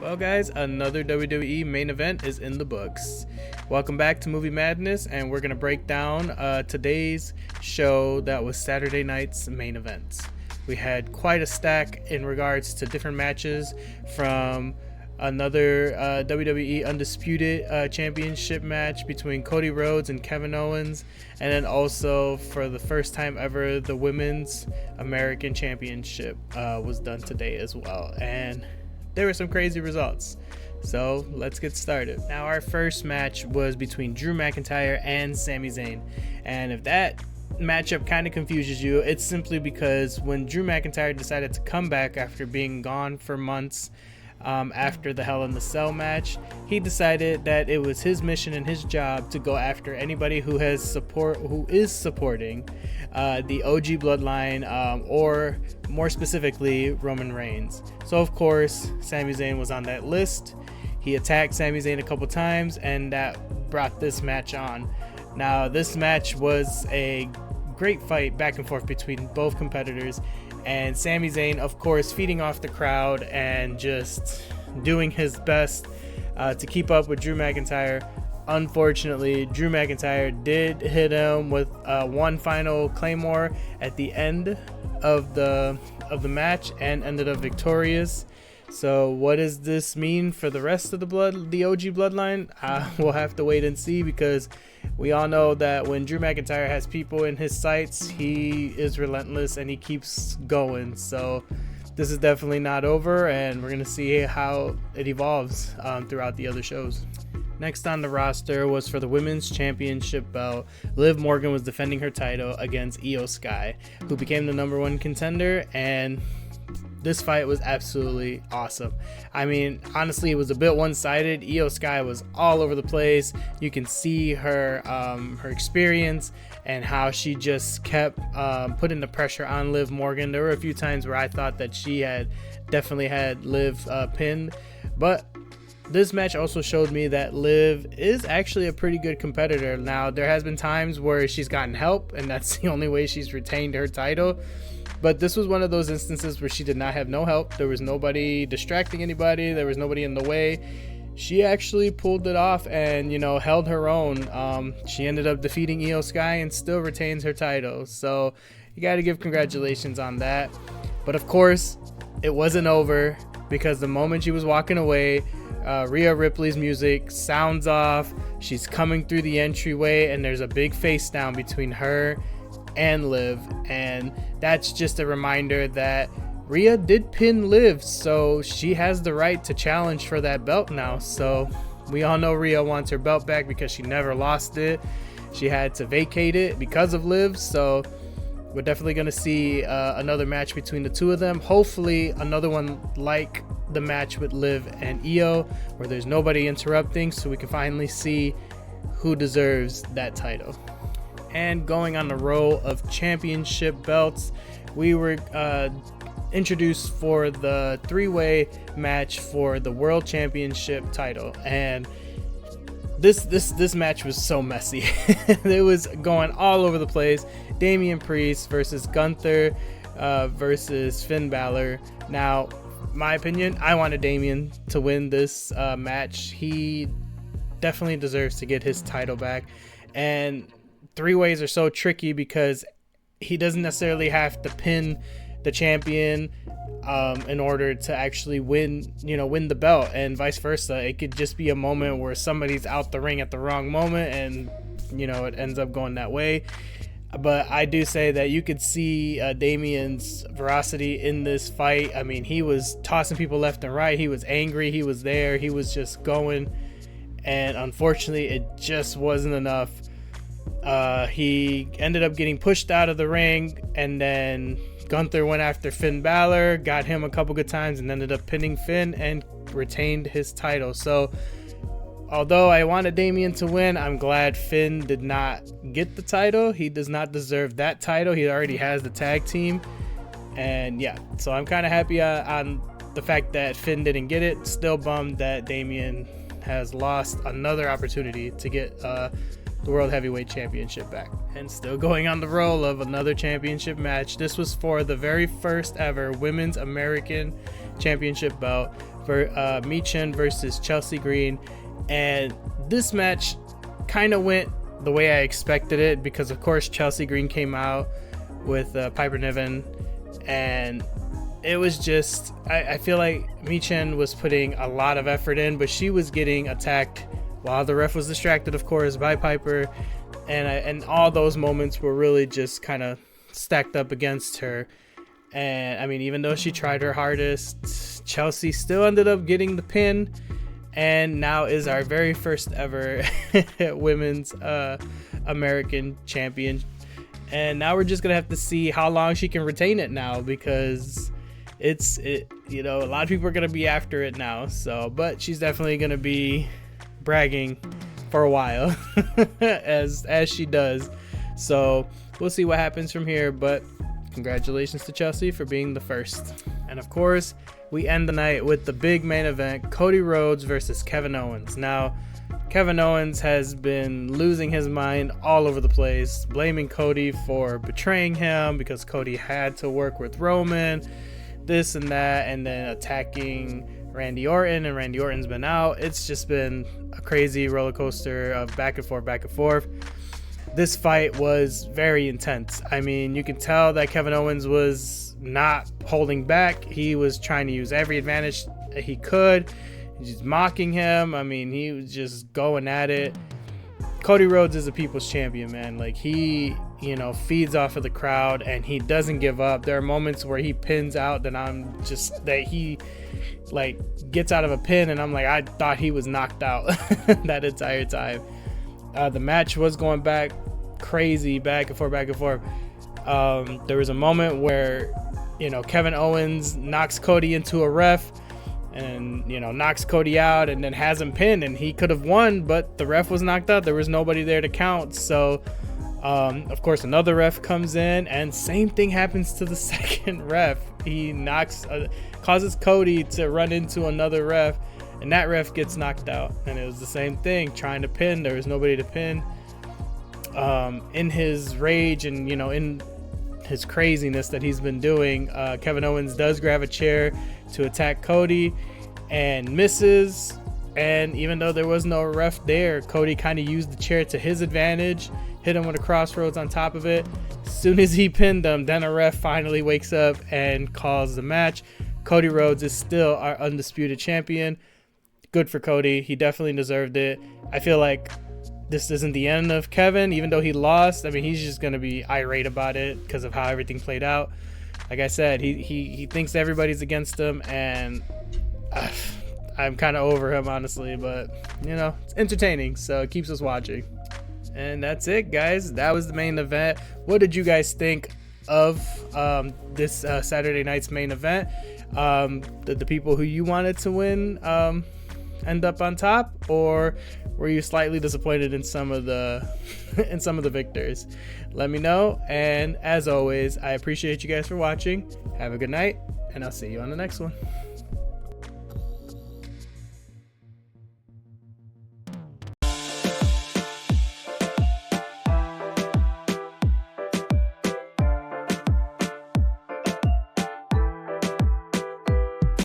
Well, guys, another WWE main event is in the books. Welcome back to Movie Madness, and we're going to break down today's show that was Saturday night's main events. We had quite a stack in regards to different matches, from another WWE Undisputed Championship match between Cody Rhodes and Kevin Owens, and then also for the first time ever, the Women's American Championship was done today as well. And there were some crazy results. So let's get started. Now, our first match was between Drew McIntyre and Sami Zayn. And if that matchup kind of confuses you, it's simply because when Drew McIntyre decided to come back after being gone for months, after the Hell in the Cell match, he decided that it was his mission and his job to go after anybody who is supporting the OG bloodline, or more specifically Roman Reigns. So of course Sami Zayn was on that list. He attacked Sami Zayn a couple times, and that brought this match on. Now, this match was a great fight back and forth between both competitors, and Sami Zayn, of course, feeding off the crowd and just doing his best to keep up with Drew McIntyre. Unfortunately, Drew McIntyre did hit him with one final Claymore at the end of the match and ended up victorious. So what does this mean for the rest of the OG bloodline? We'll have to wait and see, because we all know that when Drew McIntyre has people in his sights, he is relentless and he keeps going. So this is definitely not over, and we're going to see how it evolves throughout the other shows. Next on the roster was for the Women's Championship belt. Liv Morgan was defending her title against Io Sky, who became the number one contender, and this fight was absolutely awesome. I mean, honestly, it was a bit one-sided. Io Sky was all over the place. You can see her experience and how she just kept putting the pressure on Liv Morgan. There were a few times where I thought that she had definitely had Liv pinned, but this match also showed me that Liv is actually a pretty good competitor. Now, there has been times where she's gotten help, and that's the only way she's retained her title. But this was one of those instances where she did not have no help. There was nobody distracting anybody. There was nobody in the way. She actually pulled it off and, held her own. She ended up defeating Io Sky and still retains her title. So you got to give congratulations on that. But of course, it wasn't over, because the moment she was walking away, Rhea Ripley's music sounds off. She's coming through the entryway, and there's a big face down between her and Liv, and that's just a reminder that Rhea did pin Liv, so she has the right to challenge for that belt now. So we all know Rhea wants her belt back because she never lost it. She had to vacate it because of Liv, so we're definitely going to see another match between the two of them. Hopefully another one like the match with Liv and Io, where there's nobody interrupting, so we can finally see who deserves that title. And going on the row of championship belts, we were introduced for the three-way match for the World Championship title, and this match was so messy. It was going all over the place. Damian Priest versus Gunther versus Finn Balor. Now, my opinion, I wanted Damian to win this match. He definitely deserves to get his title back, and three ways are so tricky because he doesn't necessarily have to pin the champion in order to actually win the belt, and vice versa. It could just be a moment where somebody's out the ring at the wrong moment, and it ends up going that way. But I do say that you could see Damian's veracity in this fight. I mean, he was tossing people left and right. He was angry. He was there. He was just going, and unfortunately, it just wasn't enough. He ended up getting pushed out of the ring, and then Gunther went after Finn Balor, got him a couple good times, and ended up pinning Finn and retained his title. So although I wanted Damian to win, I'm glad Finn did not get the title. He does not deserve that title. He already has the tag team, and yeah, so I'm kind of happy on the fact that Finn didn't get it. Still bummed that Damian has lost another opportunity to get the World Heavyweight Championship back. And still going on the roll of another championship match. This was for the very first ever Women's American Championship belt for Michin versus Chelsea Green. And this match kind of went the way I expected it, because of course Chelsea Green came out with Piper Niven, and it was just, I feel like Michin was putting a lot of effort in, but she was getting attacked while the ref was distracted, of course, by Piper, and all those moments were really just kind of stacked up against her. And I mean, even though she tried her hardest, Chelsea still ended up getting the pin, and now is our very first ever women's American champion. And now we're just gonna have to see how long she can retain it now, because you know, a lot of people are gonna be after it now. So, but she's definitely gonna be bragging for a while as she does. So we'll see what happens from here, but congratulations to Chelsea for being the first. And of course, we end the night with the big main event, Cody Rhodes versus Kevin Owens. Now, Kevin Owens has been losing his mind all over the place, blaming Cody for betraying him because Cody had to work with Roman, this and that, and then attacking Randy Orton, and Randy Orton's been out. It's just been a crazy roller coaster of back and forth. This fight was very intense. I mean, you can tell that Kevin Owens was not holding back. He was trying to use every advantage that he could. He's mocking him. I mean, he was just going at it. Cody Rhodes is a people's champion, man. Like, he, you know, feeds off of the crowd and he doesn't give up. There are moments where he pins out that he like gets out of a pin and I'm like, I thought he was knocked out that entire time. The match was going back crazy, back and forth. There was a moment where, you know, Kevin Owens knocks Cody into a ref and, you know, knocks Cody out and then has him pinned, and he could have won, but the ref was knocked out. There was nobody there to count. So of course another ref comes in and same thing happens to the second ref. He causes Cody to run into another ref, and that ref gets knocked out. And it was the same thing, trying to pin. There was nobody to pin. In his rage and, you know, in his craziness that he's been doing, Kevin Owens does grab a chair to attack Cody and misses. And even though there was no ref there, Cody kind of used the chair to his advantage, hit him with a crossroads on top of it. As soon as he pinned him, then a ref finally wakes up and calls the match. Cody Rhodes is still our undisputed champion. Good for Cody. He definitely deserved it. I feel like this isn't the end of Kevin, even though he lost. I mean, he's just going to be irate about it because of how everything played out. Like I said, he thinks everybody's against him, and I'm kind of over him, honestly. But, you know, it's entertaining, so it keeps us watching. And that's it, guys. That was the main event. What did you guys think of this Saturday night's main event? Did the people who you wanted to win end up on top, or were you slightly disappointed in some of the victors? Let me know. And as always, I appreciate you guys for watching. Have a good night, and I'll see you on the next one.